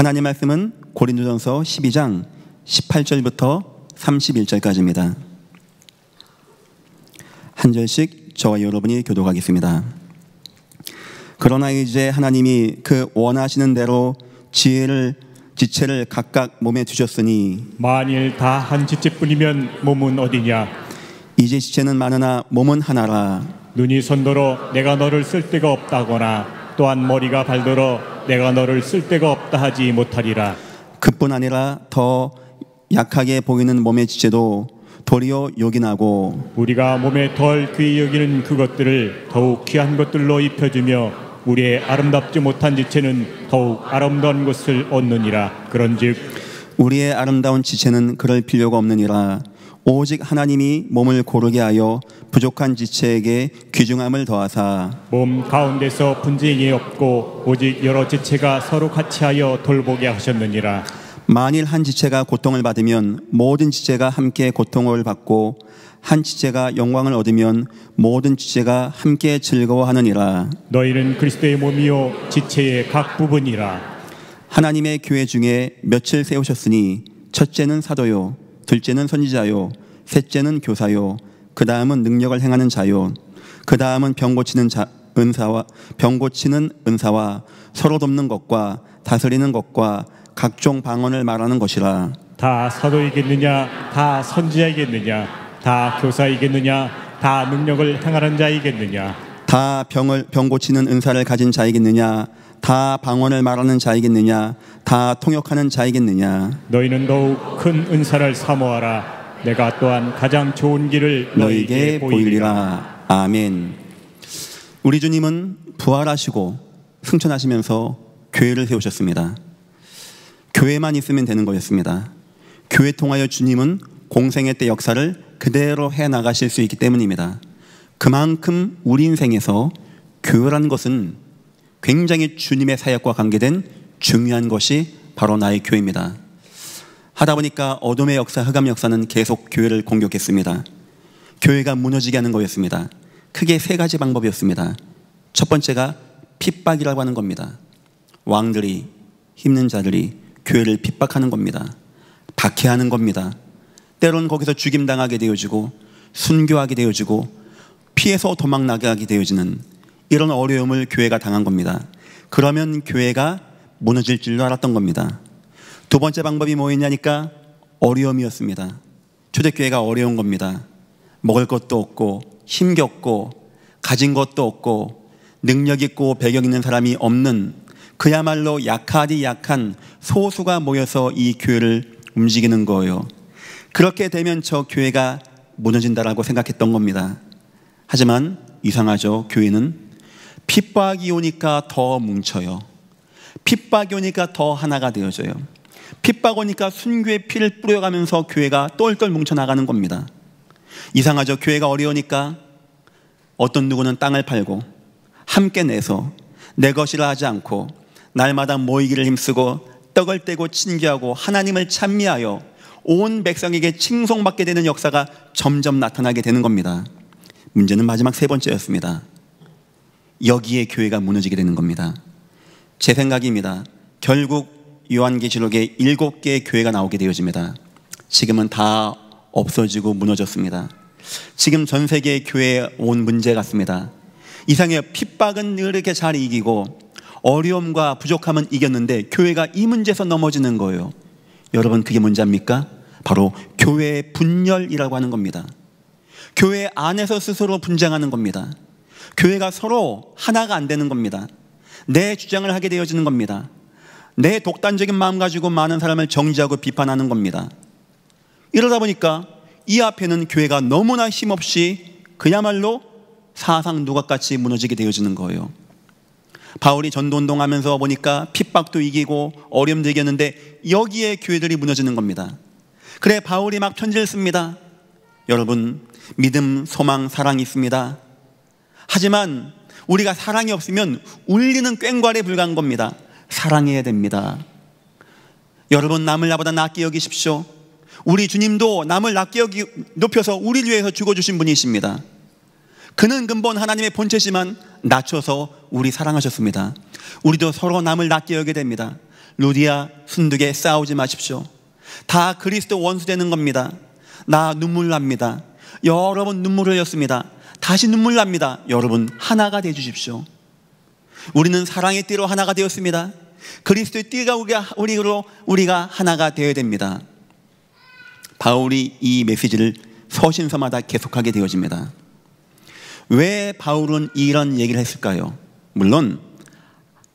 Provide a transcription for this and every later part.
하나님 말씀은 고린도전서 12장 18절부터 31절까지입니다. 한 절씩 저와 여러분이 교독하겠습니다. 그러나 이제 하나님이 그 원하시는 대로 지체를 각각 몸에 두셨으니 만일 다 한 지체뿐이면 몸은 어디냐? 이제 지체는 많으나 몸은 하나라. 눈이 손더러 내가 너를 쓸 데가 없다거나 또한 머리가 발더러 내가 너를 쓸 데가 없다 하지 못하리라. 그뿐 아니라 더 약하게 보이는 몸의 지체도 도리어 요긴하고 우리가 몸에 덜 귀히 여기는 그것들을 더욱 귀한 것들로 입혀주며 우리의 아름답지 못한 지체는 더욱 아름다운 것을 얻느니라. 그런즉 우리의 아름다운 지체는 그럴 필요가 없느니라. 오직 하나님이 몸을 고르게 하여 부족한 지체에게 귀중함을 더하사 몸 가운데서 분쟁이 없고 오직 여러 지체가 서로 같이하여 돌보게 하셨느니라. 만일 한 지체가 고통을 받으면 모든 지체가 함께 고통을 받고 한 지체가 영광을 얻으면 모든 지체가 함께 즐거워하느니라. 너희는 그리스도의 몸이요 지체의 각 부분이라. 하나님의 교회 중에 몇을 세우셨으니 첫째는 사도요, 둘째는 선지자요, 셋째는 교사요, 그 다음은 능력을 행하는 자요, 그 다음은 병 고치는 은사와 서로 돕는 것과 다스리는 것과 각종 방언을 말하는 것이라. 다 사도이겠느냐? 다 선지자이겠느냐? 다 교사이겠느냐? 다 능력을 행하는 자이겠느냐? 다 병 고치는 은사를 가진 자이겠느냐? 다 방언을 말하는 자이겠느냐? 다 통역하는 자이겠느냐? 너희는 더욱 큰 은사를 사모하라. 내가 또한 가장 좋은 길을 너희에게 보이리라. 아멘. 우리 주님은 부활하시고 승천하시면서 교회를 세우셨습니다. 교회만 있으면 되는 거였습니다. 교회 통하여 주님은 공생애 때 역사를 그대로 해나가실 수 있기 때문입니다. 그만큼 우리 인생에서 교회라는 것은 굉장히 주님의 사역과 관계된 중요한 것이 바로 나의 교회입니다. 하다 보니까 어둠의 역사, 흑암 역사는 계속 교회를 공격했습니다. 교회가 무너지게 하는 거였습니다. 크게 세 가지 방법이었습니다. 첫 번째가 핍박이라고 하는 겁니다. 왕들이, 힘있는 자들이 교회를 핍박하는 겁니다. 박해하는 겁니다. 때로는 거기서 죽임당하게 되어지고 순교하게 되어지고 피해서 도망나게 하게 되어지는 이런 어려움을 교회가 당한 겁니다. 그러면 교회가 무너질 줄로 알았던 겁니다. 두 번째 방법이 뭐였냐니까 어려움이었습니다. 초대교회가 어려운 겁니다. 먹을 것도 없고 힘겹고 가진 것도 없고 능력 있고 배경 있는 사람이 없는 그야말로 약하디 약한 소수가 모여서 이 교회를 움직이는 거예요. 그렇게 되면 저 교회가 무너진다라고 생각했던 겁니다. 하지만 이상하죠. 교회는 핍박이 오니까 더 뭉쳐요. 핍박이 오니까 더 하나가 되어져요. 핍박 오니까 순교의 피를 뿌려가면서 교회가 똘똘 뭉쳐나가는 겁니다. 이상하죠. 교회가 어려우니까 어떤 누구는 땅을 팔고 함께 내서 내 것이라 하지 않고 날마다 모이기를 힘쓰고 떡을 떼고 친교하고 하나님을 찬미하여 온 백성에게 칭송받게 되는 역사가 점점 나타나게 되는 겁니다. 문제는 마지막 세 번째였습니다. 여기에 교회가 무너지게 되는 겁니다. 제 생각입니다. 결국 요한계시록에 7개의 교회가 나오게 되어집니다. 지금은 다 없어지고 무너졌습니다. 지금 전 세계의 교회에 온 문제 같습니다. 이상해요. 핍박은 늘 이렇게 잘 이기고 어려움과 부족함은 이겼는데 교회가 이 문제에서 넘어지는 거예요. 여러분, 그게 뭔지 압니까? 바로 교회의 분열이라고 하는 겁니다. 교회 안에서 스스로 분쟁하는 겁니다. 교회가 서로 하나가 안 되는 겁니다. 내 주장을 하게 되어지는 겁니다. 내 독단적인 마음 가지고 많은 사람을 정죄하고 비판하는 겁니다. 이러다 보니까 이 앞에는 교회가 너무나 힘없이 그야말로 사상 누각같이 무너지게 되어지는 거예요. 바울이 전도운동하면서 보니까 핍박도 이기고 어려움도 이겼는데 여기에 교회들이 무너지는 겁니다. 그래, 바울이 막 편지를 씁니다. 여러분, 믿음, 소망, 사랑이 있습니다. 하지만 우리가 사랑이 없으면 울리는 꽹과리에 불과한 겁니다. 사랑해야 됩니다. 여러분, 남을 나보다 낫게 여기십시오. 우리 주님도 남을 낫게 높여서 우리를 위해서 죽어주신 분이십니다. 그는 근본 하나님의 본체지만 낮춰서 우리 사랑하셨습니다. 우리도 서로 남을 낫게 여겨야 됩니다. 루디아, 순두개 싸우지 마십시오. 다 그리스도 원수 되는 겁니다. 나 눈물 납니다. 여러분 눈물 흘렸습니다. 다시 눈물 납니다. 여러분 하나가 되어주십시오. 우리는 사랑의 띠로 하나가 되었습니다. 그리스도의 띠가 우리가 하나가 되어야 됩니다. 바울이 이 메시지를 서신서마다 계속하게 되어집니다. 왜 바울은 이런 얘기를 했을까요? 물론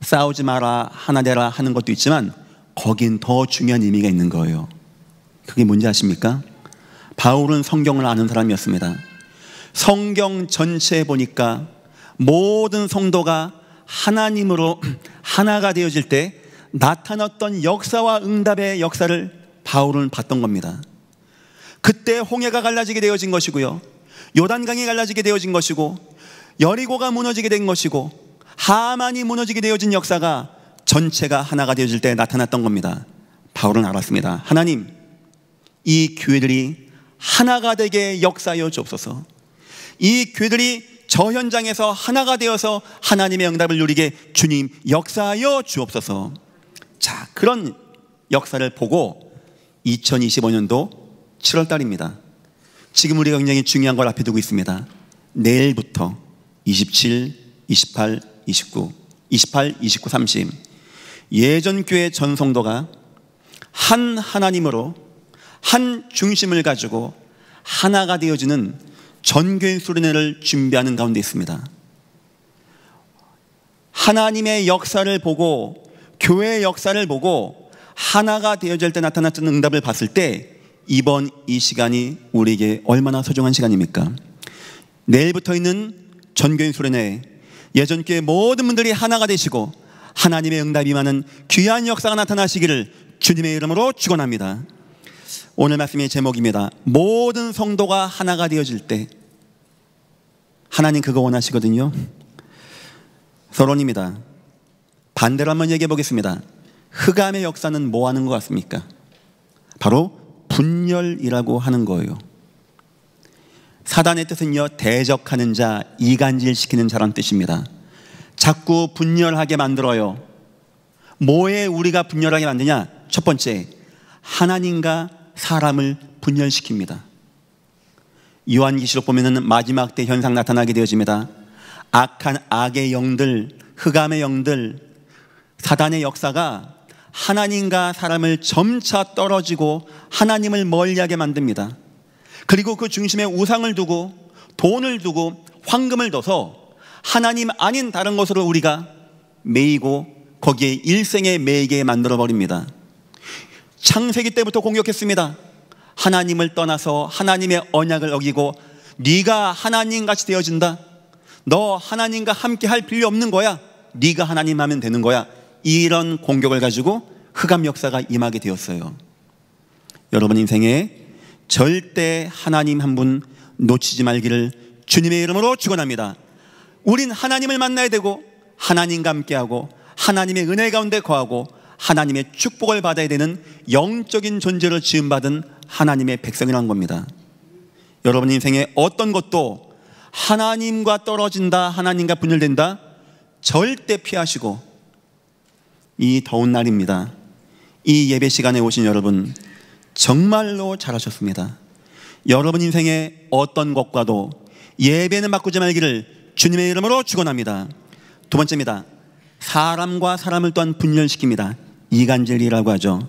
싸우지 마라, 하나 되라 하는 것도 있지만 거긴 더 중요한 의미가 있는 거예요. 그게 뭔지 아십니까? 바울은 성경을 아는 사람이었습니다. 성경 전체에 보니까 모든 성도가 하나님으로 하나가 되어질 때 나타났던 역사와 응답의 역사를 바울은 봤던 겁니다. 그때 홍해가 갈라지게 되어진 것이고요, 요단강이 갈라지게 되어진 것이고, 여리고가 무너지게 된 것이고, 하만이 무너지게 되어진 역사가 전체가 하나가 되어질 때 나타났던 겁니다. 바울은 알았습니다. 하나님, 이 교회들이 하나가 되게 역사하여 주옵소서. 이 교회들이 저 현장에서 하나가 되어서 하나님의 응답을 누리게 주님 역사하여 주옵소서. 자, 그런 역사를 보고 2025년도 7월 달입니다. 지금 우리가 굉장히 중요한 걸 앞에 두고 있습니다. 내일부터 27, 28, 29, 28, 29, 30 예전교회 전성도가 한 하나님으로 한 중심을 가지고 하나가 되어지는 전교인 수련회를 준비하는 가운데 있습니다. 하나님의 역사를 보고, 교회의 역사를 보고 하나가 되어질 때 나타났던 응답을 봤을 때 이번 이 시간이 우리에게 얼마나 소중한 시간입니까? 내일부터 있는 전교인 수련회, 예전교회 모든 분들이 하나가 되시고 하나님의 응답이 많은 귀한 역사가 나타나시기를 주님의 이름으로 축원합니다. 오늘 말씀의 제목입니다. 모든 성도가 하나가 되어질 때. 하나님 그거 원하시거든요. 서론입니다. 반대로 한번 얘기해 보겠습니다. 흑암의 역사는 뭐 하는 것 같습니까? 바로 분열이라고 하는 거예요. 사단의 뜻은요, 대적하는 자, 이간질시키는 자란 뜻입니다. 자꾸 분열하게 만들어요. 뭐에 우리가 분열하게 만드냐? 첫 번째, 하나님과 사람을 분열시킵니다. 요한계시록 보면은 마지막 때 현상 나타나게 되어집니다. 악한 악의 영들, 흑암의 영들, 사단의 역사가 하나님과 사람을 점차 떨어지고 하나님을 멀리하게 만듭니다. 그리고 그 중심에 우상을 두고 돈을 두고 황금을 둬서 하나님 아닌 다른 것으로 우리가 매이고 거기에 일생에 매이게 만들어버립니다. 창세기 때부터 공격했습니다. 하나님을 떠나서 하나님의 언약을 어기고 네가 하나님같이 되어진다, 너 하나님과 함께 할 필요 없는 거야, 네가 하나님 하면 되는 거야, 이런 공격을 가지고 흑암 역사가 임하게 되었어요. 여러분 인생에 절대 하나님 한 분 놓치지 말기를 주님의 이름으로 축원합니다. 우린 하나님을 만나야 되고 하나님과 함께하고 하나님의 은혜 가운데 거하고 하나님의 축복을 받아야 되는 영적인 존재로 지음받은 하나님의 백성이라는 겁니다. 여러분 인생에 어떤 것도 하나님과 떨어진다, 하나님과 분열된다, 절대 피하시고, 이 더운 날입니다. 이 예배 시간에 오신 여러분 정말로 잘하셨습니다. 여러분 인생에 어떤 것과도 예배는 바꾸지 말기를 주님의 이름으로 축원합니다. 두 번째입니다. 사람과 사람을 또한 분열시킵니다. 이간질이라고 하죠.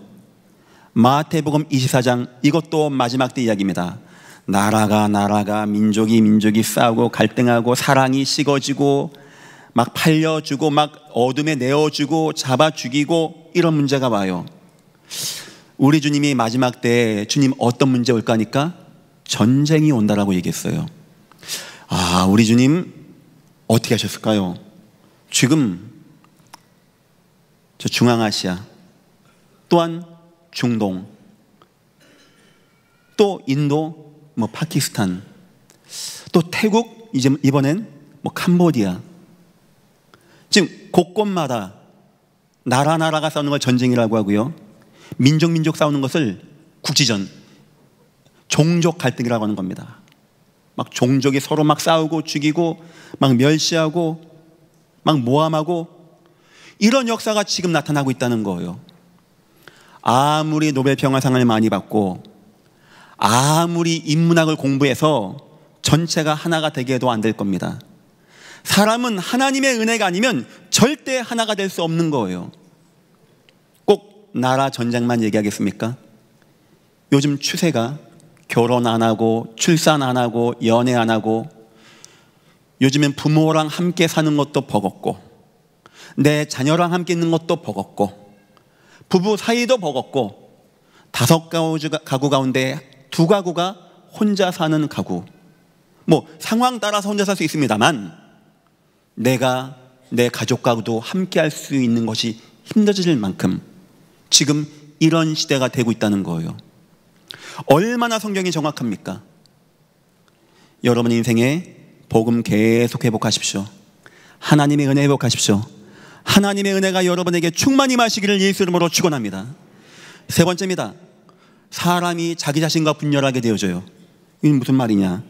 마태복음 24장, 이것도 마지막 때 이야기입니다. 나라가 민족이 싸우고 갈등하고 사랑이 식어지고 막 팔려주고 막 어둠에 내어주고 잡아 죽이고 이런 문제가 와요. 우리 주님이 마지막 때 주님 어떤 문제 올까 하니까 전쟁이 온다라고 얘기했어요. 아, 우리 주님 어떻게 하셨을까요? 지금 저 중앙아시아, 또한 중동, 또 인도, 뭐 파키스탄, 또 태국, 이제 이번엔 뭐 캄보디아, 지금 곳곳마다 나라가 싸우는 걸 전쟁이라고 하고요, 민족 싸우는 것을 국지전, 종족 갈등이라고 하는 겁니다. 막 종족이 서로 막 싸우고 죽이고 막 멸시하고 막 모함하고 이런 역사가 지금 나타나고 있다는 거예요. 아무리 노벨 평화상을 많이 받고 아무리 인문학을 공부해서 전체가 하나가 되게 해도 안 될 겁니다. 사람은 하나님의 은혜가 아니면 절대 하나가 될 수 없는 거예요. 꼭 나라 전쟁만 얘기하겠습니까? 요즘 추세가 결혼 안 하고 출산 안 하고 연애 안 하고, 요즘엔 부모랑 함께 사는 것도 버겁고 내 자녀랑 함께 있는 것도 버겁고 부부 사이도 버겁고 5가구 가운데 2가구가 혼자 사는 가구, 뭐 상황 따라서 혼자 살 수 있습니다만 내가 내 가족과도 함께 할 수 있는 것이 힘들어질 만큼 지금 이런 시대가 되고 있다는 거예요. 얼마나 성경이 정확합니까? 여러분 인생에 복음 계속 회복하십시오. 하나님의 은혜 회복하십시오. 하나님의 은혜가 여러분에게 충만히 임하시기를 예수 이름으로 축원합니다. 3번째입니다. 사람이 자기 자신과 분열하게 되어져요. 이건 무슨 말이냐?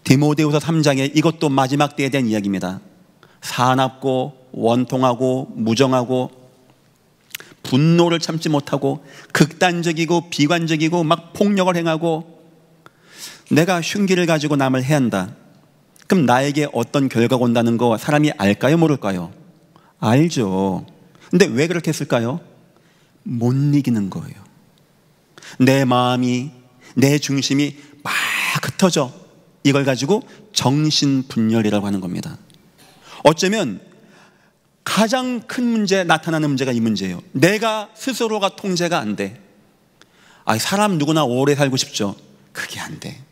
디모데후서 3장에 이것도 마지막 때에 대한 이야기입니다. 사납고 원통하고 무정하고 분노를 참지 못하고 극단적이고 비관적이고 막 폭력을 행하고, 내가 흉기를 가지고 남을 해한다. 그럼 나에게 어떤 결과가 온다는 거 사람이 알까요? 모를까요? 알죠. 근데 왜 그렇게 했을까요? 못 이기는 거예요. 내 마음이, 내 중심이 막 흩어져. 이걸 가지고 정신분열이라고 하는 겁니다. 어쩌면 가장 큰 문제, 나타나는 문제가 이 문제예요. 내가 스스로가 통제가 안 돼. 사람 누구나 오래 살고 싶죠. 그게 안 돼.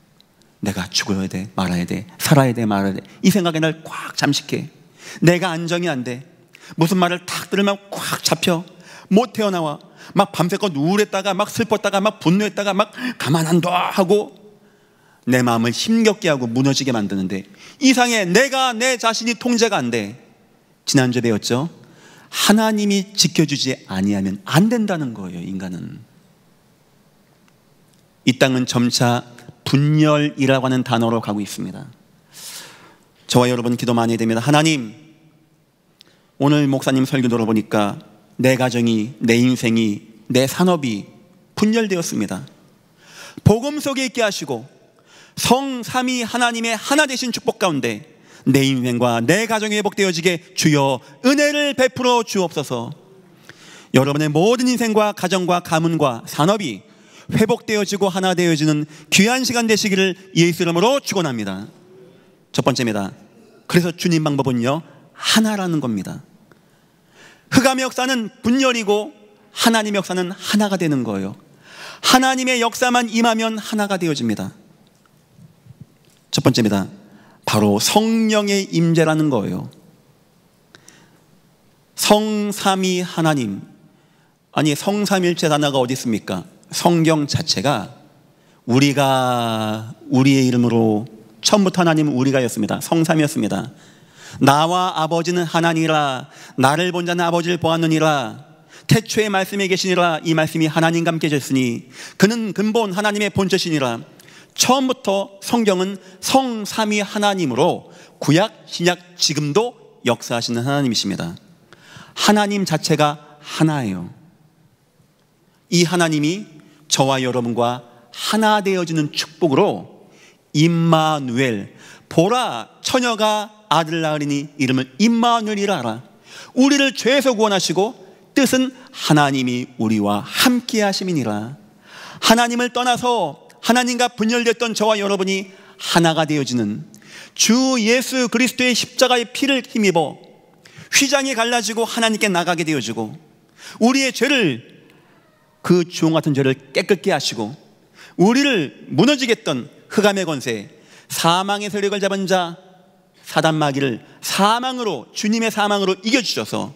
내가 죽어야 돼, 말아야 돼, 살아야 돼, 말아야 돼. 이 생각에 날 꽉 잠식해. 내가 안정이 안 돼. 무슨 말을 탁 들으면 꽉 잡혀. 못 태어나와. 막 밤새껏 우울했다가 막 슬펐다가 막 분노했다가 막 가만 안 둬 하고 내 마음을 힘겹게 하고 무너지게 만드는데, 이상해. 내가 내 자신이 통제가 안 돼. 지난주에 배웠죠? 하나님이 지켜주지 아니하면 안 된다는 거예요. 인간은. 이 땅은 점차 분열이라고 하는 단어로 가고 있습니다. 저와 여러분 기도 많이 됩니다. 하나님, 오늘 목사님 설교 들어보니까 내 가정이, 내 인생이, 내 산업이 분열되었습니다. 복음 속에 있게 하시고 성삼위 하나님의 하나 되신 축복 가운데 내 인생과 내 가정이 회복되어지게 주여 은혜를 베풀어 주옵소서. 여러분의 모든 인생과 가정과 가문과 산업이 회복되어지고 하나 되어지는 귀한 시간 되시기를 예수 이름으로 축원합니다. 첫 번째입니다. 그래서 주님 방법은요, 하나라는 겁니다. 흑암의 역사는 분열이고 하나님의 역사는 하나가 되는 거예요. 하나님의 역사만 임하면 하나가 되어집니다. 첫 번째입니다. 바로 성령의 임재라는 거예요. 성삼위 하나님, 아니 성삼일체 단어가 어디 있습니까? 성경 자체가 우리의 이름으로 처음부터 하나님은 우리가였습니다. 성삼이었습니다. 나와 아버지는 하나니라. 나를 본 자는 아버지를 보았느니라. 태초에 말씀에 계시니라. 이 말씀이 하나님과 함께 계셨으니 그는 근본 하나님의 본체시니라. 처음부터 성경은 성삼위 하나님으로 구약, 신약, 지금도 역사하시는 하나님이십니다. 하나님 자체가 하나예요. 이 하나님이 저와 여러분과 하나 되어지는 축복으로 임마누엘, 보라 처녀가 아들 낳으리니 이름을 임마누엘이라 하라. 우리를 죄에서 구원하시고 뜻은 하나님이 우리와 함께 하심이니라. 하나님을 떠나서 하나님과 분열됐던 저와 여러분이 하나가 되어지는 주 예수 그리스도의 십자가의 피를 힘입어 휘장이 갈라지고 하나님께 나가게 되어지고, 우리의 죄를, 그 주홍 같은 죄를 깨끗게 하시고 우리를 무너지게 했던 흑암의 권세, 사망의 세력을 잡은 자 사단 마귀를 사망으로, 주님의 사망으로 이겨주셔서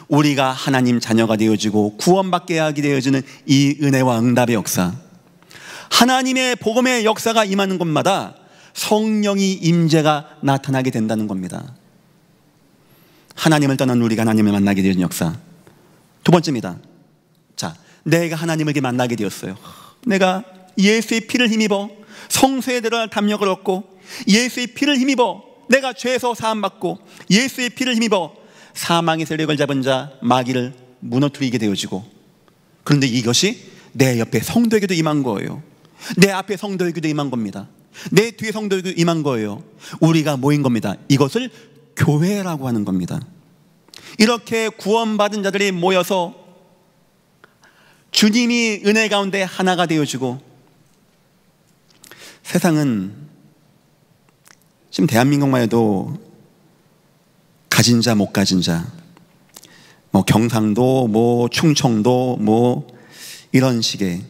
우리가 하나님 자녀가 되어지고 구원받게 하게 되어지는 이 은혜와 응답의 역사, 하나님의 복음의 역사가 임하는 곳마다 성령이 임재가 나타나게 된다는 겁니다. 하나님을 떠난 우리가 하나님을 만나게 되는 역사. 두 번째입니다. 자, 내가 하나님을 만나게 되었어요. 내가 예수의 피를 힘입어 성소에 들어갈 담력을 얻고, 예수의 피를 힘입어 내가 죄에서 사함받고, 예수의 피를 힘입어 사망의 세력을 잡은 자 마귀를 무너뜨리게 되어지고, 그런데 이것이 내 옆에 성도에게도 임한 거예요. 내 앞에 성도에게도 임한 겁니다. 내 뒤에 성도에게도 임한 거예요. 우리가 모인 겁니다. 이것을 교회라고 하는 겁니다. 이렇게 구원받은 자들이 모여서 주님이 은혜 가운데 하나가 되어지고, 세상은 지금 대한민국만 해도 가진 자 못 가진 자, 경상도 충청도 이런 식의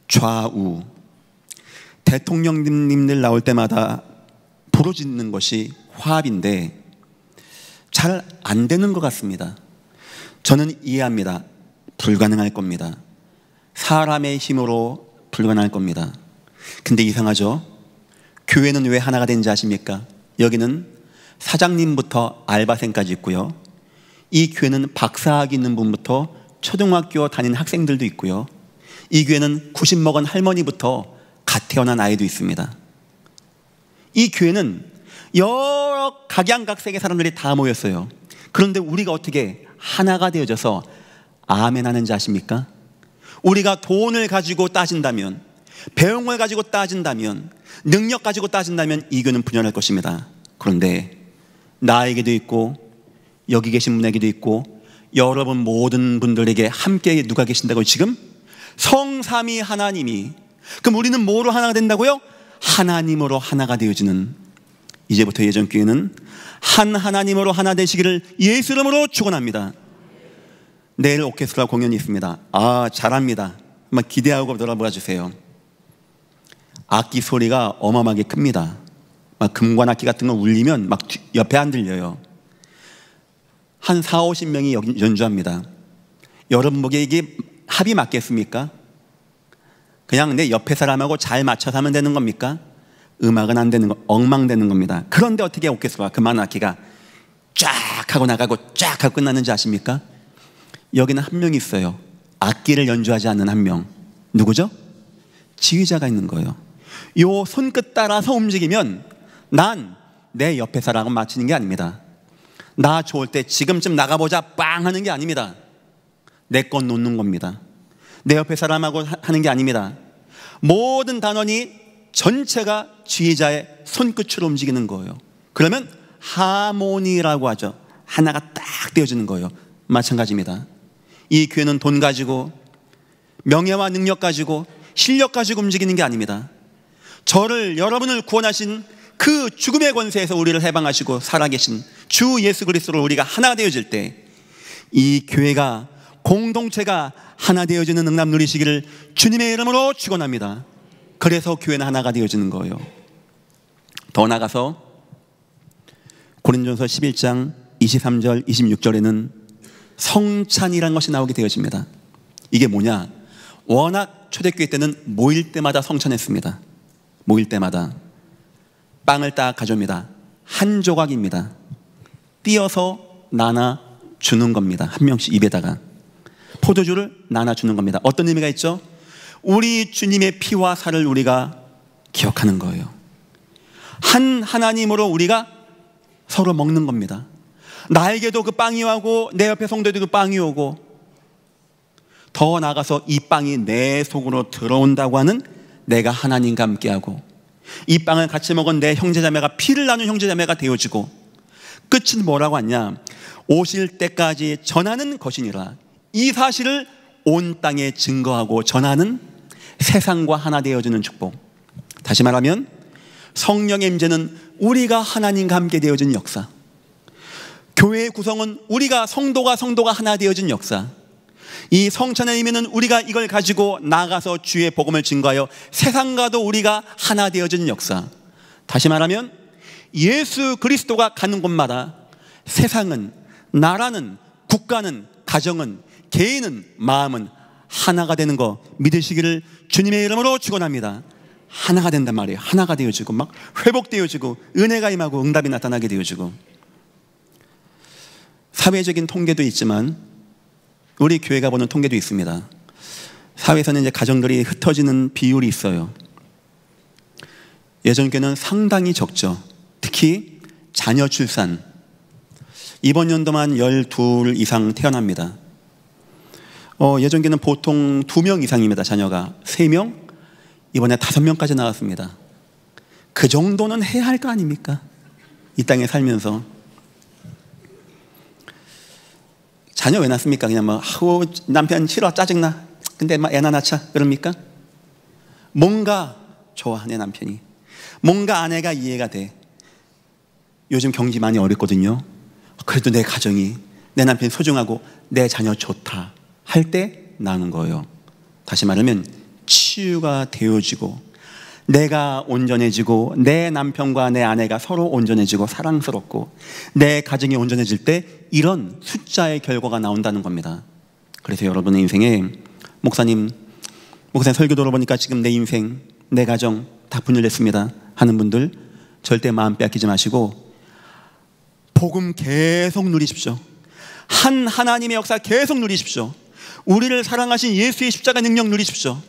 좌우, 대통령님들 나올 때마다 부르짖는 것이 화합인데 잘 안 되는 것 같습니다. 저는 이해합니다. 불가능할 겁니다. 사람의 힘으로 불가능할 겁니다. 근데 이상하죠? 교회는 왜 하나가 된지 아십니까? 여기는 사장님부터 알바생까지 있고요. 이 교회는 박사학위 있는 분부터 초등학교 다니는 학생들도 있고요. 이 교회는 90 먹은 할머니부터 갓 태어난 아이도 있습니다. 이 교회는 여러 각양각색의 사람들이 다 모였어요. 그런데 우리가 어떻게 하나가 되어져서 아멘 하는지 아십니까? 우리가 돈을 가지고 따진다면, 배운 걸 가지고 따진다면, 능력 가지고 따진다면 이 교회는 분열할 것입니다. 그런데 나에게도 있고 여기 계신 분에게도 있고 여러분 모든 분들에게 함께 누가 계신다고요? 지금 성삼위 하나님이. 그럼 우리는 뭐로 하나가 된다고요? 하나님으로 하나가 되어지는, 이제부터 예전교회는 한 하나님으로 하나 되시기를 예수 이름으로 축원합니다. 내일 오케스트라 공연이 있습니다. 잘합니다. 막 기대하고 돌아봐 주세요. 악기 소리가 어마어마하게 큽니다. 막 금관악기 같은 거 울리면 막 옆에 안 들려요. 한 40-50명이 연주합니다. 여러분 보기에 이게 합이 맞겠습니까? 그냥 내 옆에 사람하고 잘 맞춰서 하면 되는 겁니까? 음악은 안 되는 거, 엉망되는 겁니다. 그런데 어떻게 오케스트라 그만 악기가 쫙 하고 나가고 쫙 하고 끝나는지 아십니까? 여기는 한 명 있어요. 악기를 연주하지 않는 한 명. 누구죠? 지휘자가 있는 거예요. 요 손끝 따라서 움직이면 난 내 옆에 사람하고 맞추는 게 아닙니다. 나 좋을 때 지금쯤 나가보자 빵 하는 게 아닙니다. 내 건 놓는 겁니다. 내 옆에 사람하고 하는 게 아닙니다. 모든 단원이 전체가 지휘자의 손끝으로 움직이는 거예요. 그러면 하모니라고 하죠. 하나가 딱 되어지는 거예요. 마찬가지입니다. 이 교회는 돈 가지고 명예와 능력 가지고 실력 가지고 움직이는 게 아닙니다. 저를, 여러분을 구원하신 그 죽음의 권세에서 우리를 해방하시고 살아계신 주 예수 그리스도로 우리가 하나 되어질 때 이 교회가, 공동체가 하나 되어지는 응답 누리시기를 주님의 이름으로 축원합니다. 그래서 교회는 하나가 되어지는 거예요. 더 나아가서 고린도전서 11장 23절 26절에는 성찬이라는 것이 나오게 되어집니다. 이게 뭐냐? 워낙 초대교회 때는 모일 때마다 성찬했습니다. 모일 때마다 빵을 딱 가져옵니다. 한 조각입니다. 띄어서 나눠 주는 겁니다. 한 명씩 입에다가 포도주를 나눠 주는 겁니다. 어떤 의미가 있죠? 우리 주님의 피와 살을 우리가 기억하는 거예요. 한 하나님으로 우리가 서로 먹는 겁니다. 나에게도 그 빵이 오고 내 옆에 성도에도 그 빵이 오고, 더 나아가서 이 빵이 내 속으로 들어온다고 하는 내가 하나님과 함께하고, 이 빵을 같이 먹은 내 형제자매가 피를 나눈 형제자매가 되어지고, 끝은 뭐라고 하냐? 오실 때까지 전하는 것이니라. 이 사실을 온 땅에 증거하고 전하는 세상과 하나 되어지는 축복. 다시 말하면 성령의 임재는 우리가 하나님과 함께 되어진 역사, 교회의 구성은 우리가 성도가 하나 되어진 역사, 이 성찬의 의미는 우리가 이걸 가지고 나가서 주의 복음을 증거하여 세상과도 우리가 하나 되어진 역사. 다시 말하면 예수 그리스도가 가는 곳마다 세상은, 나라는, 국가는, 가정은, 개인은, 마음은 하나가 되는 거 믿으시기를 주님의 이름으로 축원합니다. 하나가 된단 말이에요. 하나가 되어지고 막 회복되어지고 은혜가 임하고 응답이 나타나게 되어지고. 사회적인 통계도 있지만 우리 교회가 보는 통계도 있습니다. 사회에서는 이제 가정들이 흩어지는 비율이 있어요. 예전 교회는 상당히 적죠. 특히 자녀 출산, 이번 연도만 12 이상 태어납니다. 예전에는 보통 2명 이상입니다. 자녀가 3명, 이번에 5명까지 나왔습니다. 그 정도는 해야 할 거 아닙니까? 이 땅에 살면서. 자녀 왜 낳습니까? 그냥 뭐 남편 싫어, 짜증나, 근데 막 애나 낳자 그럽니까? 뭔가 좋아, 내 남편이. 뭔가 아내가 이해가 돼. 요즘 경기 많이 어렵거든요. 그래도 내 가정이, 내 남편이 소중하고 내 자녀 좋다 할 때 나는 거예요. 다시 말하면 치유가 되어지고 내가 온전해지고 내 남편과 내 아내가 서로 온전해지고 사랑스럽고 내 가정이 온전해질 때 이런 숫자의 결과가 나온다는 겁니다. 그래서 여러분의 인생에 목사님 설교 들어보니까 지금 내 인생, 내 가정 다 분열됐습니다 하는 분들 절대 마음 빼앗기지 마시고 복음 계속 누리십시오. 하나님의 역사 계속 누리십시오. 우리를 사랑하신 예수의 십자가 능력 누리십시오.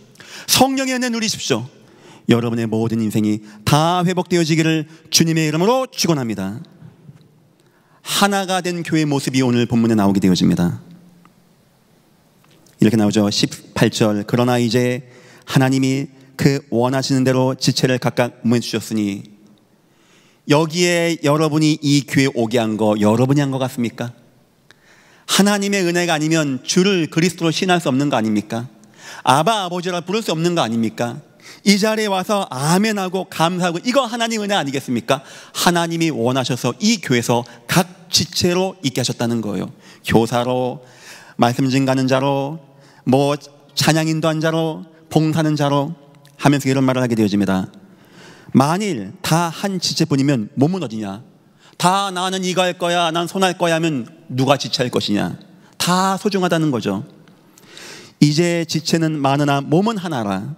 성령의 은혜 누리십시오. 여러분의 모든 인생이 다 회복되어지기를 주님의 이름으로 축원합니다. 하나가 된 교회의 모습이 오늘 본문에 나오게 되어집니다. 이렇게 나오죠. 18절. 그러나 이제 하나님이 그 원하시는 대로 지체를 각각 몸에 주셨으니, 여기에 여러분이 이 교회에 오게 한 거 여러분이 한 것 같습니까? 하나님의 은혜가 아니면 주를 그리스도로 신할 수 없는 거 아닙니까? 아바 아버지라 부를 수 없는 거 아닙니까? 이 자리에 와서 아멘하고 감사하고, 이거 하나님 은혜 아니겠습니까? 하나님이 원하셔서 이 교회에서 각 지체로 있게 하셨다는 거예요. 교사로, 말씀 증가하는 자로, 뭐 찬양 인도한 자로, 봉사하는 자로 하면서 이런 말을 하게 되어집니다. 만일 다 한 지체뿐이면 몸은 어디냐? 다 나는 이거 할 거야, 난 손 할 거야 하면 누가 지체할 것이냐? 다 소중하다는 거죠. 이제 지체는 많으나 몸은 하나라.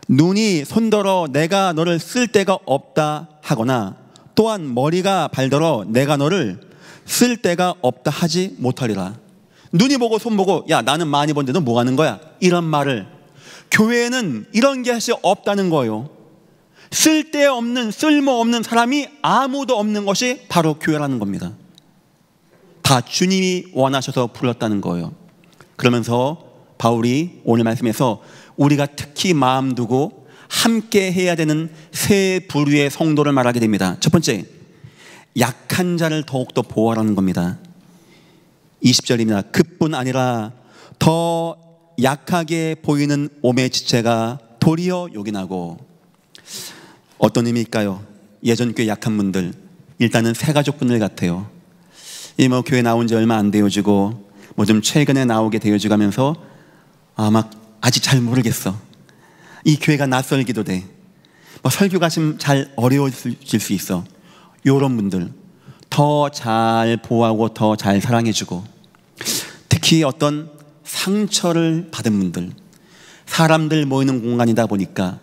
눈이 손더러 내가 너를 쓸 데가 없다 하거나, 또한 머리가 발더러 내가 너를 쓸 데가 없다 하지 못하리라. 눈이 보고 손 보고 야 나는 많이 번데 너 뭐 하는 거야? 이런 말을, 교회에는 이런 게 사실 없다는 거예요. 쓸데없는, 쓸모없는 사람이 아무도 없는 것이 바로 교회라는 겁니다. 다 주님이 원하셔서 불렀다는 거예요. 그러면서 바울이 오늘 말씀에서 우리가 특히 마음 두고 함께 해야 되는 세 부류의 성도를 말하게 됩니다. 첫 번째, 약한 자를 더욱더 보호하라는 겁니다. 20절입니다. 그뿐 아니라 더 약하게 보이는 몸의 지체가 도리어 요긴하고. 어떤 의미일까요? 예전 교회 약한 분들, 일단은 새 가족분들 같아요. 이 뭐 교회 나온 지 얼마 안 되어지고 뭐 좀 최근에 나오게 되어지고 하면서 막 아직 잘 모르겠어. 이 교회가 낯설기도 돼. 뭐 설교가 좀 잘 어려워질 수 있어. 이런 분들 더 잘 보호하고 더 잘 사랑해주고, 특히 어떤 상처를 받은 분들, 사람들 모이는 공간이다 보니까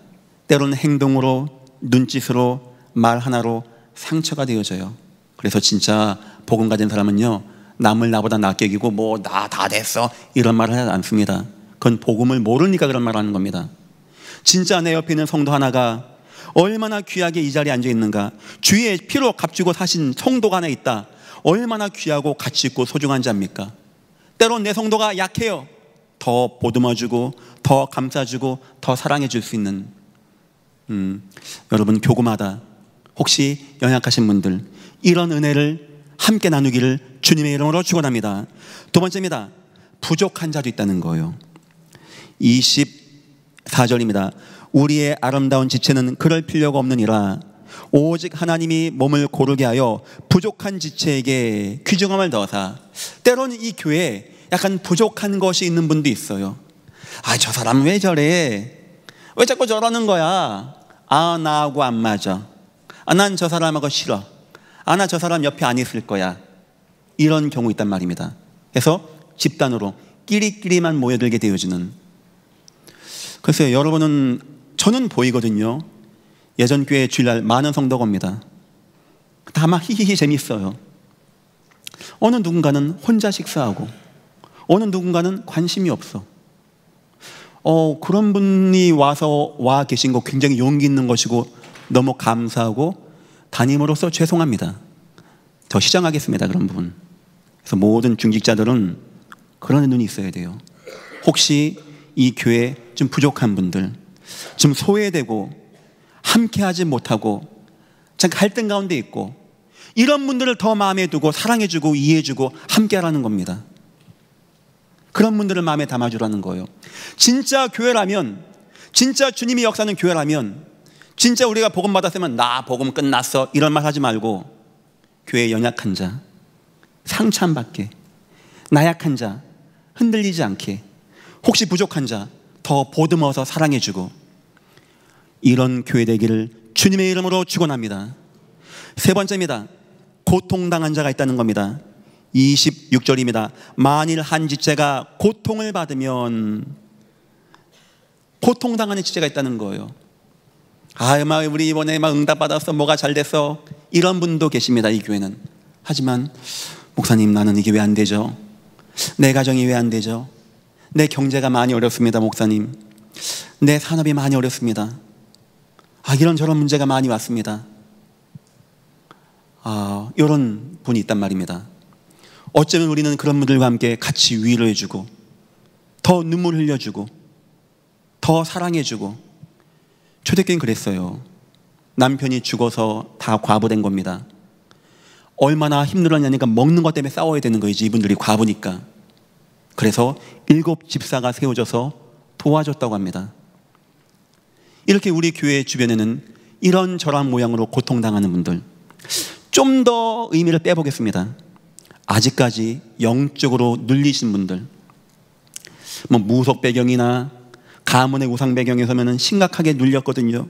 때로는 행동으로, 눈짓으로, 말 하나로 상처가 되어져요. 그래서 진짜 복음 가진 사람은요, 남을 나보다 낫게 여기고 뭐 나 다 됐어 이런 말을 하지 않습니다. 그건 복음을 모르니까 그런 말을 하는 겁니다. 진짜 내 옆에 있는 성도 하나가 얼마나 귀하게 이 자리에 앉아 있는가, 주의 피로 값주고 사신 성도가 하나 있다, 얼마나 귀하고 가치 있고 소중한 자입니까? 때론 내 성도가 약해요. 더 보듬어주고 더 감싸주고 더 사랑해줄 수 있는, 여러분 교구마다 혹시 연약하신 분들, 이런 은혜를 함께 나누기를 주님의 이름으로 축원합니다. 두 번째입니다. 부족한 자도 있다는 거예요. 24절입니다. 우리의 아름다운 지체는 그럴 필요가 없느니라. 오직 하나님이 몸을 고르게 하여 부족한 지체에게 귀중함을 더하사. 때로는 이 교회에 약간 부족한 것이 있는 분도 있어요. 저 사람 왜 저래? 왜 자꾸 저러는 거야? 나하고 안 맞아. 난 저 사람하고 싫어. 나 저 사람 옆에 안 있을 거야. 이런 경우 있단 말입니다. 그래서 집단으로 끼리끼리만 모여들게 되어지는. 글쎄요, 여러분은, 저는 보이거든요. 예전 교회 주일날 많은 성도가 옵니다. 다 막 히히히 재밌어요. 어느 누군가는 혼자 식사하고, 어느 누군가는 관심이 없어. 그런 분이 와 계신 거 굉장히 용기 있는 것이고 너무 감사하고, 담임으로서 죄송합니다. 더 시정하겠습니다, 그런 부분. 그래서 모든 중직자들은 그런 눈이 있어야 돼요. 혹시 이 교회 좀 부족한 분들, 좀 소외되고 함께하지 못하고 참 갈등 가운데 있고, 이런 분들을 더 마음에 두고 사랑해주고 이해해주고 함께하라는 겁니다. 그런 분들을 마음에 담아주라는 거예요. 진짜 교회라면, 진짜 주님이 역사하는 교회라면, 진짜 우리가 복음 받았으면 나 복음 끝났어 이런 말 하지 말고, 교회의 연약한 자, 상처 안 받게, 나약한 자 흔들리지 않게, 혹시 부족한 자 더 보듬어서 사랑해주고, 이런 교회 되기를 주님의 이름으로 축원합니다. 세 번째입니다. 고통당한 자가 있다는 겁니다. 26절입니다. 만일 한 지체가 고통을 받으면, 고통당하는 지체가 있다는 거예요. 막 우리 이번에 막 응답받았어, 뭐가 잘 됐어, 이런 분도 계십니다, 이 교회는. 하지만 목사님, 나는 이게 왜 안 되죠? 내 가정이 왜 안 되죠? 내 경제가 많이 어렵습니다, 목사님. 내 산업이 많이 어렵습니다. 이런저런 문제가 많이 왔습니다. 이런 분이 있단 말입니다. 어쩌면 우리는 그런 분들과 함께 같이 위로해주고, 더 눈물 흘려주고, 더 사랑해주고. 초대교회는 그랬어요. 남편이 죽어서 다 과부된 겁니다. 얼마나 힘들었냐니까 먹는 것 때문에 싸워야 되는 거예요, 이분들이 과부니까. 그래서 7 집사가 세워져서 도와줬다고 합니다. 이렇게 우리 교회 주변에는 이런저런 모양으로 고통당하는 분들, 좀 더 의미를 빼보겠습니다. 아직까지 영적으로 눌리신 분들, 무속 배경이나 가문의 우상 배경에서는 심각하게 눌렸거든요.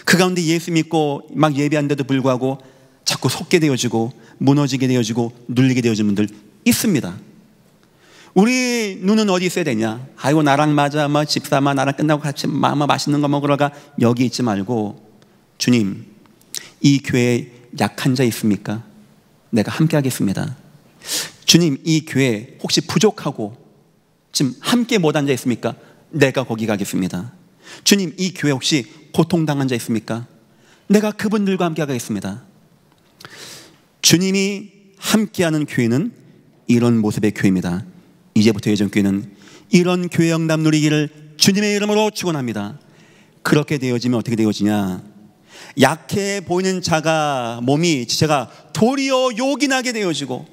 그 가운데 예수 믿고 막 예배한데도 불구하고 자꾸 속게 되어지고 무너지게 되어지고 눌리게 되어진 분들 있습니다. 우리 눈은 어디 있어야 되냐? 아이고 나랑 맞아, 집사만 나랑 끝나고 같이 맛있는 거 먹으러 가, 여기 있지 말고, 주님, 이 교회에 약한 자 있습니까? 내가 함께 하겠습니다. 주님, 이 교회 혹시 부족하고 지금 함께 못한 자 있습니까? 내가 거기 가겠습니다. 주님, 이 교회 혹시 고통당한 자 있습니까? 내가 그분들과 함께 하겠습니다. 주님이 함께하는 교회는 이런 모습의 교회입니다. 이제부터 예전교회는 이런 교회 응답 누리기를 주님의 이름으로 축원합니다. 그렇게 되어지면 어떻게 되어지냐? 약해 보이는 자가, 몸이, 지체가 도리어 요긴하게 되어지고,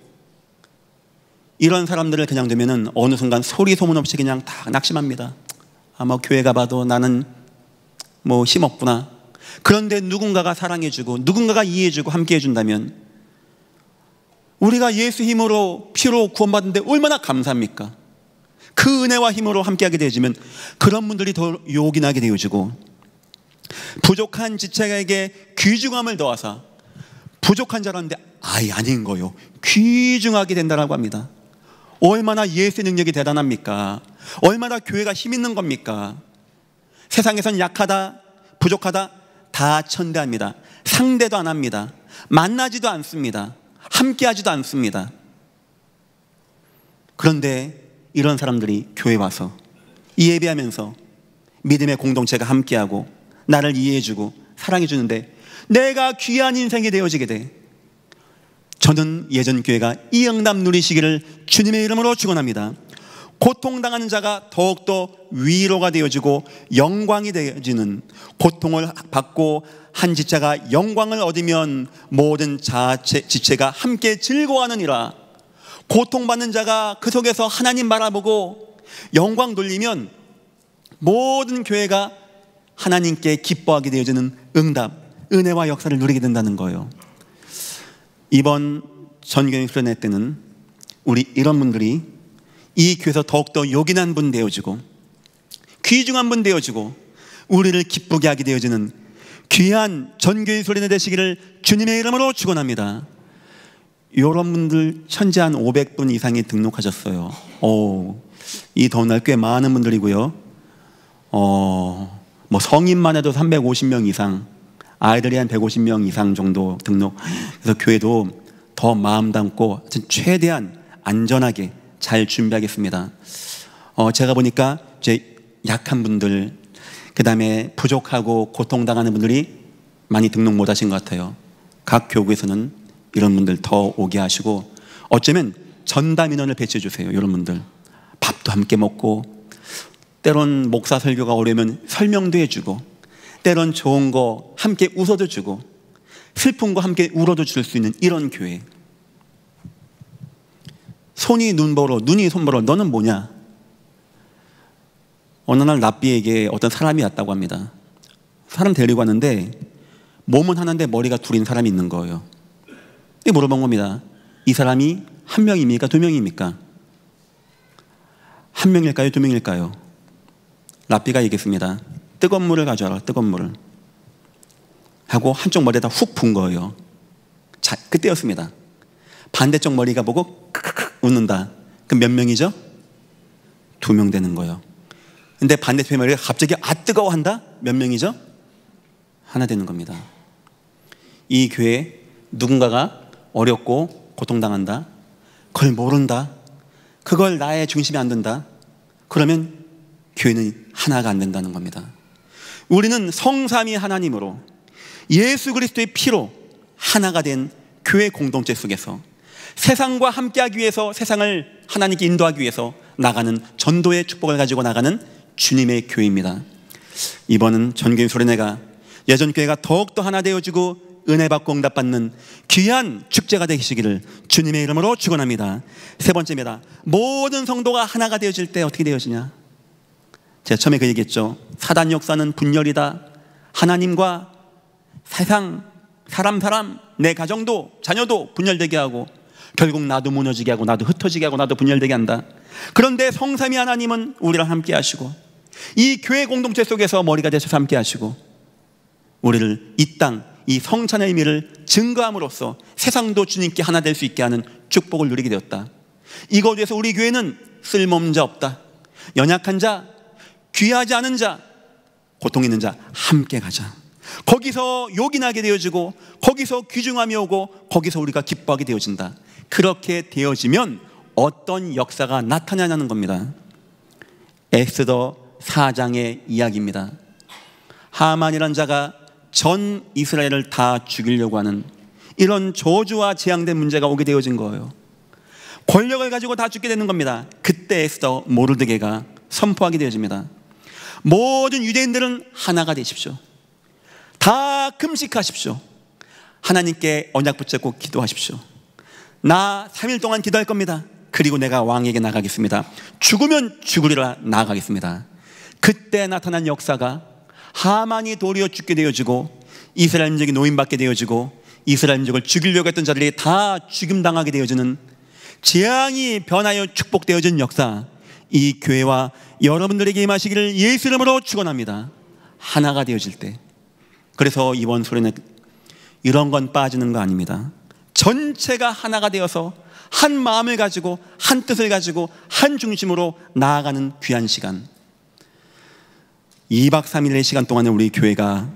이런 사람들을 그냥 두면은 어느 순간 소리 소문 없이 그냥 다 낙심합니다. 교회 가봐도 나는 힘없구나. 그런데 누군가가 사랑해주고 누군가가 이해해주고 함께해준다면, 우리가 예수 힘으로 피로 구원받는데 얼마나 감사합니까? 그 은혜와 힘으로 함께하게 되어지면 그런 분들이 더 요긴하게 되어지고, 부족한 지체에게 귀중함을 더하사, 부족한 자라는데 아닌 거요, 귀중하게 된다라고 합니다. 얼마나 예수의 능력이 대단합니까? 얼마나 교회가 힘 있는 겁니까? 세상에선 약하다, 부족하다 다 천대합니다. 상대도 안 합니다. 만나지도 않습니다. 함께하지도 않습니다. 그런데 이런 사람들이 교회 와서 예배하면서 믿음의 공동체가 함께하고 나를 이해해주고 사랑해주는데 내가 귀한 인생이 되어지게 돼. 저는 예전 교회가 이 응답 누리시기를 주님의 이름으로 축원합니다. 고통당하는 자가 더욱더 위로가 되어지고 영광이 되어지는, 고통을 받고 한 지체가 영광을 얻으면 모든 지체가 함께 즐거워하느니라. 고통받는 자가 그 속에서 하나님 바라보고 영광 돌리면 모든 교회가 하나님께 기뻐하게 되어지는 응답, 은혜와 역사를 누리게 된다는 거예요. 이번 전교회 수련회 때는 우리 이런 분들이 이 교회에서 더욱더 요긴한 분 되어지고 귀중한 분 되어지고 우리를 기쁘게 하게 되어지는 귀한 전교회 수련회 되시기를 주님의 이름으로 축원합니다. 이런 분들 현재 한 500분 이상이 등록하셨어요. 이 더운 날 꽤 많은 분들이고요. 성인만 해도 350명 이상, 아이들이 한 150명 이상 정도 등록. 그래서 교회도 더 마음 담고 최대한 안전하게 잘 준비하겠습니다. 제가 보니까 이제 약한 분들, 그 다음에 부족하고 고통당하는 분들이 많이 등록 못 하신 것 같아요. 각 교구에서는 이런 분들 더 오게 하시고, 어쩌면 전담 인원을 배치해 주세요. 이런 분들 밥도 함께 먹고 때론 목사 설교가 어려우면 설명도 해주고, 때론 좋은 거 함께 웃어도 주고, 슬픈 거 함께 울어도 줄 수 있는 이런 교회. 손이 눈 보러, 눈이 손 보러, 너는 뭐냐? 어느 날 랍비에게 어떤 사람이 왔다고 합니다. 사람 데리고 왔는데 몸은 하나인데 머리가 둘인 사람이 있는 거예요. 물어본 겁니다. 이 사람이 한 명입니까? 두 명입니까? 한 명일까요? 두 명일까요? 랍비가 얘기했습니다. 뜨거운 물을 가져와라, 뜨거운 물을. 하고 한쪽 머리에다 훅 분 거예요. 자, 그때였습니다. 반대쪽 머리가 보고 크크크 웃는다. 그럼 몇 명이죠? 2명 되는 거예요. 근데 반대쪽 머리가 갑자기 뜨거워한다? 몇 명이죠? 하나 되는 겁니다. 이 교회에 누군가가 어렵고 고통당한다, 그걸 모른다, 그걸 나의 중심이 안 든다, 그러면 교회는 하나가 안 된다는 겁니다. 우리는 성삼위 하나님으로 예수 그리스도의 피로 하나가 된 교회 공동체 속에서 세상과 함께하기 위해서, 세상을 하나님께 인도하기 위해서 나가는 전도의 축복을 가지고 나가는 주님의 교회입니다. 이번은 전교인 소리내가 예전 교회가 더욱더 하나 되어지고 은혜 받고 응답 받는 귀한 축제가 되시기를 주님의 이름으로 축원합니다. 세 번째입니다. 모든 성도가 하나가 되어질 때 어떻게 되어지냐? 제가 처음에 그 얘기했죠. 사단 역사는 분열이다. 하나님과 세상, 사람, 내 가정도 자녀도 분열되게 하고, 결국 나도 무너지게 하고, 나도 흩어지게 하고, 나도 분열되게 한다. 그런데 성삼위 하나님은 우리랑 함께 하시고, 이 교회 공동체 속에서 머리가 되셔서 함께 하시고, 우리를 이 땅, 이 성찬의 의미를 증거함으로써 세상도 주님께 하나 될 수 있게 하는 축복을 누리게 되었다. 이것에 대해서 우리 교회는 쓸모없는 자 없다. 연약한 자, 귀하지 않은 자, 고통 있는 자 함께 가자. 거기서 욕이 나게 되어지고, 거기서 귀중함이 오고, 거기서 우리가 기뻐하게 되어진다. 그렇게 되어지면 어떤 역사가 나타나냐는 겁니다. 엑소더 4장의 이야기입니다. 하만이라는 자가 전 이스라엘을 다 죽이려고 하는 이런 저주와 재앙된 문제가 오게 되어진 거예요. 권력을 가지고 다 죽게 되는 겁니다. 그때 에스더 모르드게가 선포하게 되어집니다. 모든 유대인들은 하나가 되십시오. 다 금식하십시오. 하나님께 언약 붙잡고 기도하십시오. 나 3일 동안 기도할 겁니다. 그리고 내가 왕에게 나가겠습니다. 죽으면 죽으리라 나아가겠습니다. 그때 나타난 역사가 하만이 도리어 죽게 되어지고, 이스라엘 민족이 노임받게 되어지고, 이스라엘 민족을 죽이려고 했던 자들이 다 죽임당하게 되어지는, 재앙이 변하여 축복되어진 역사, 이 교회와 여러분들에게 임하시기를 예수 이름으로 축원합니다. 하나가 되어질 때. 그래서 이번 소리는 이런 건 빠지는 거 아닙니다. 전체가 하나가 되어서 한 마음을 가지고, 한 뜻을 가지고, 한 중심으로 나아가는 귀한 시간. 2박 3일의 시간 동안에 우리 교회가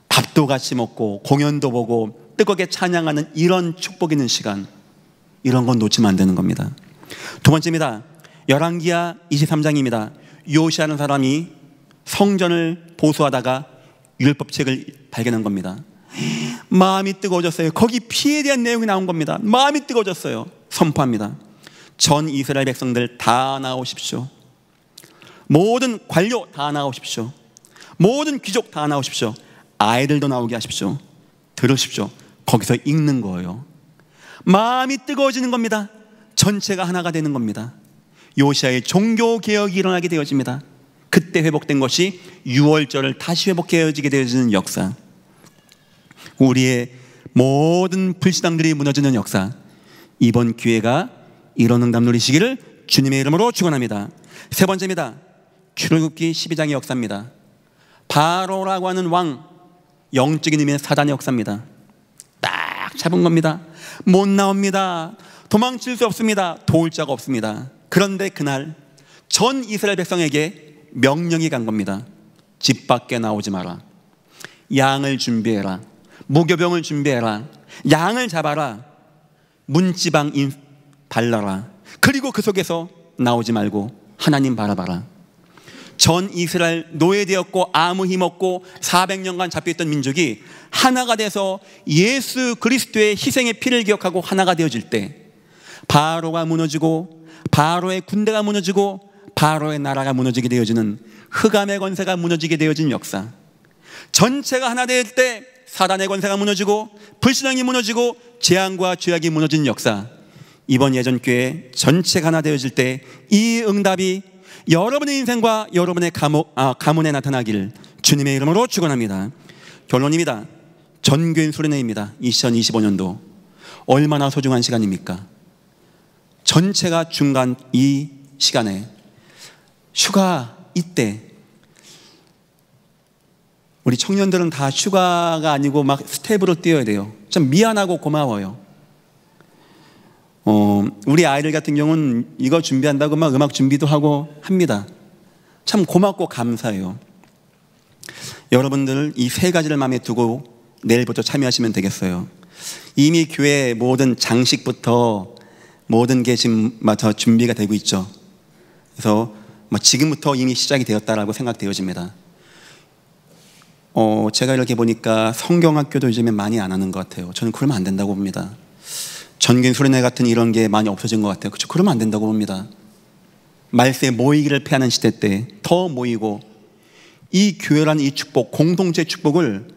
밥도 같이 먹고 공연도 보고 뜨겁게 찬양하는 이런 축복 있는 시간, 이런 건 놓치면 안 되는 겁니다. 두 번째입니다. 열왕기하 23장입니다. 요시아라는 사람이 성전을 보수하다가 율법책을 발견한 겁니다. 마음이 뜨거워졌어요. 거기 피에 대한 내용이 나온 겁니다. 마음이 뜨거워졌어요. 선포합니다. 전 이스라엘 백성들 다 나오십시오. 모든 관료 다 나오십시오. 모든 귀족 다 나오십시오. 아이들도 나오게 하십시오. 들으십시오. 거기서 읽는 거예요. 마음이 뜨거워지는 겁니다. 전체가 하나가 되는 겁니다. 요시아의 종교개혁이 일어나게 되어집니다. 그때 회복된 것이 6월절을 다시 회복해지게 되어지는 역사, 우리의 모든 불신앙들이 무너지는 역사, 이번 기회가 이런 응답 누리시기를 주님의 이름으로 축원합니다. 세 번째입니다. 출애굽기 12장의 역사입니다. 바로라고 하는 왕, 영적인 의미의 사단의 역사입니다. 딱 잡은 겁니다. 못 나옵니다. 도망칠 수 없습니다. 도울 자가 없습니다. 그런데 그날 전 이스라엘 백성에게 명령이 간 겁니다. 집 밖에 나오지 마라. 양을 준비해라. 무교병을 준비해라. 양을 잡아라. 문지방 발라라. 그리고 그 속에서 나오지 말고 하나님 바라봐라. 전 이스라엘 노예되었고 아무 힘 없고 400년간 잡혀있던 민족이 하나가 돼서 예수 그리스도의 희생의 피를 기억하고 하나가 되어질 때, 바로가 무너지고 바로의 군대가 무너지고 바로의 나라가 무너지게 되어지는, 흑암의 권세가 무너지게 되어진 역사, 전체가 하나 될 때 사단의 권세가 무너지고 불신앙이 무너지고 재앙과 죄악이 무너진 역사, 이번 예전교회 전체가 하나 되어질 때 이 응답이 여러분의 인생과 여러분의 가문에 나타나길 주님의 이름으로 축원합니다. 결론입니다. 전교인 수련회입니다. 2025년도 얼마나 소중한 시간입니까? 전체가 중간 이 시간에 휴가 이때, 우리 청년들은 다 휴가가 아니고 막 스텝으로 뛰어야 돼요. 참 미안하고 고마워요. 우리 아이들 같은 경우는 이거 준비한다고 막 음악 준비도 하고 합니다. 참 고맙고 감사해요. 여러분들 이 세 가지를 마음에 두고 내일부터 참여하시면 되겠어요. 이미 교회 모든 장식부터 모든 게 지금 준비가 되고 있죠. 그래서 지금부터 이미 시작이 되었다라고 생각되어집니다. 제가 이렇게 보니까 성경학교도 요즘에 많이 안 하는 것 같아요. 저는 그러면 안 된다고 봅니다. 전교인 수련회 같은 이런 게 많이 없어진 것 같아요. 그렇죠? 그러면 안 된다고 봅니다. 말세 모이기를 패하는 시대 때 더 모이고, 이 교회라는 이 축복, 공동체 축복을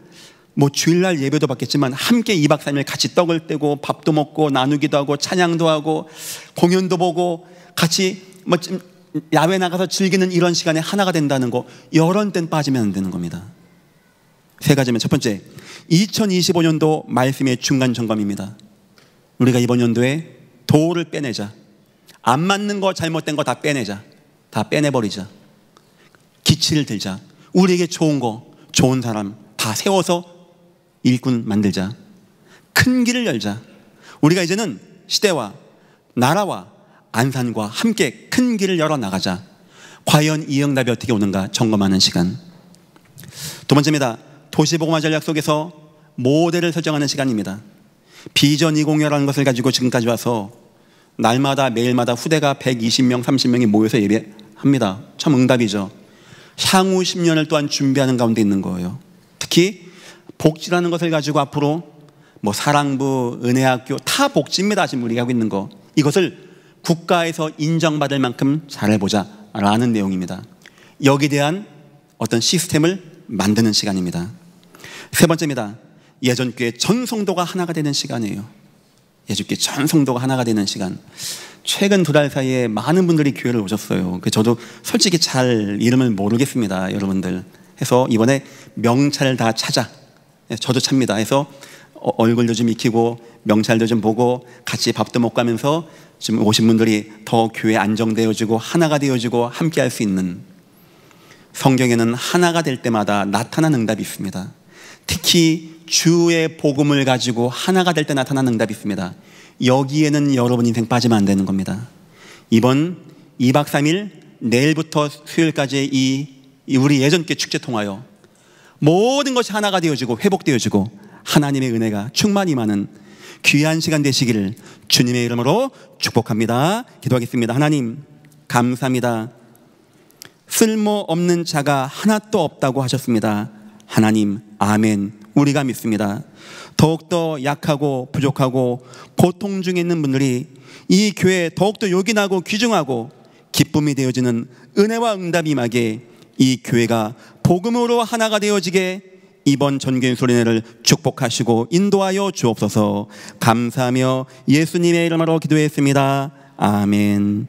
주일날 예배도 받겠지만 함께 2박 3일 같이 떡을 떼고 밥도 먹고 나누기도 하고 찬양도 하고 공연도 보고 같이 야외 나가서 즐기는 이런 시간에 하나가 된다는 거, 이런 땐 빠지면 안 되는 겁니다. 세 가지면, 첫 번째, 2025년도 말씀의 중간 점검입니다. 우리가 이번 연도에 도를 빼내자. 안 맞는 거, 잘못된 거 다 빼내자. 다 빼내버리자. 기치를 들자. 우리에게 좋은 거, 좋은 사람 다 세워서 일꾼 만들자. 큰 길을 열자. 우리가 이제는 시대와 나라와 안산과 함께 큰 길을 열어나가자. 과연 이 응답이 어떻게 오는가 점검하는 시간. 두 번째입니다. 도시복음화 전략 속에서 모델을 설정하는 시간입니다. 비전 2020이라는 것을 가지고 지금까지 와서 날마다 매일마다 후대가 120명, 30명이 모여서 예배합니다. 참 응답이죠. 향후 10년을 또한 준비하는 가운데 있는 거예요. 특히 복지라는 것을 가지고 앞으로 사랑부, 은혜학교 다 복지입니다. 지금 우리가 하고 있는 거, 이것을 국가에서 인정받을 만큼 잘해보자 라는 내용입니다. 여기에 대한 어떤 시스템을 만드는 시간입니다. 세 번째입니다. 예전교회 전 성도가 하나가 되는 시간이에요. 예전교회 전 성도가 하나가 되는 시간. 최근 2달 사이에 많은 분들이 교회를 오셨어요. 저도 솔직히 잘 이름을 모르겠습니다. 여러분들 해서 이번에 명찰을 다 찾아, 저도 찹니다. 해서 얼굴도 좀 익히고 명찰도 좀 보고 같이 밥도 먹고 하면서 지금 오신 분들이 더 교회 안정되어지고 하나가 되어지고 함께 할 수 있는, 성경에는 하나가 될 때마다 나타난 응답이 있습니다. 특히 주의 복음을 가지고 하나가 될 때 나타나는 응답이 있습니다. 여기에는 여러분 인생 빠지면 안 되는 겁니다. 이번 2박 3일 내일부터 수요일까지 우리 예전께 축제 통하여 모든 것이 하나가 되어지고 회복되어지고 하나님의 은혜가 충만히 임하는 귀한 시간 되시기를 주님의 이름으로 축복합니다. 기도하겠습니다. 하나님 감사합니다. 쓸모없는 자가 하나도 없다고 하셨습니다. 하나님 아멘. 우리가 믿습니다. 더욱더 약하고 부족하고 고통 중에 있는 분들이 이 교회에 더욱더 요긴하고 귀중하고 기쁨이 되어지는 은혜와 응답이 임하게, 이 교회가 복음으로 하나가 되어지게 이번 전교인 수련회를 축복하시고 인도하여 주옵소서. 감사하며 예수님의 이름으로 기도했습니다. 아멘.